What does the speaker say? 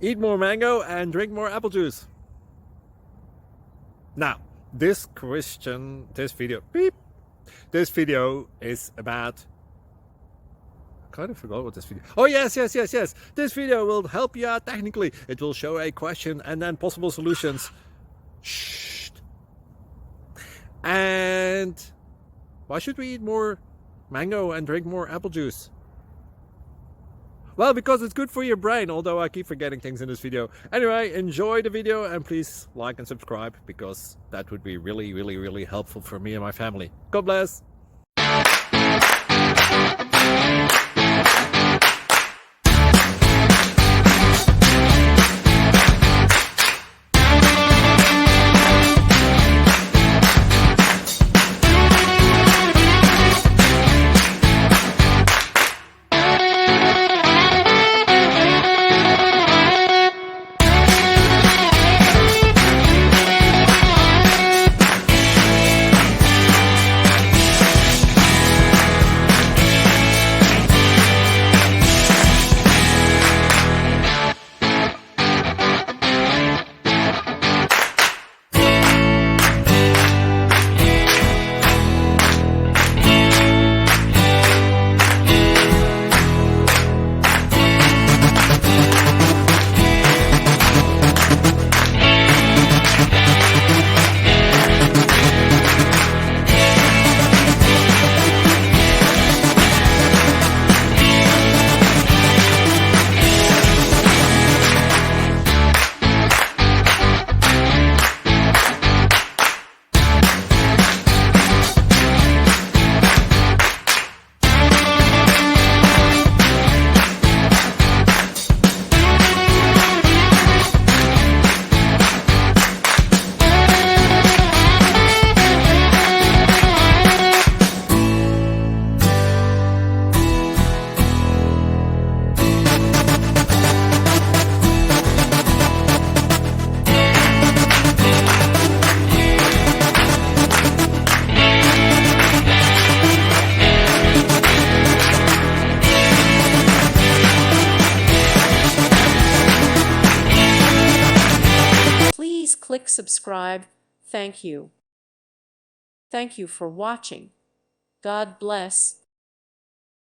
Eat more mango and drink more apple juice. Now, this video is about, I kind of forgot what this video. Oh, yes. This video will help you out technically. It will show a question and then possible solutions. Shh. And why should we eat more mango and drink more apple juice? Well, because it's good for your brain, although I keep forgetting things in this video. Anyway, enjoy the video and please like and subscribe, because that would be really helpful for me and my family. God bless! Please click subscribe. Thank you. Thank you for watching. God bless.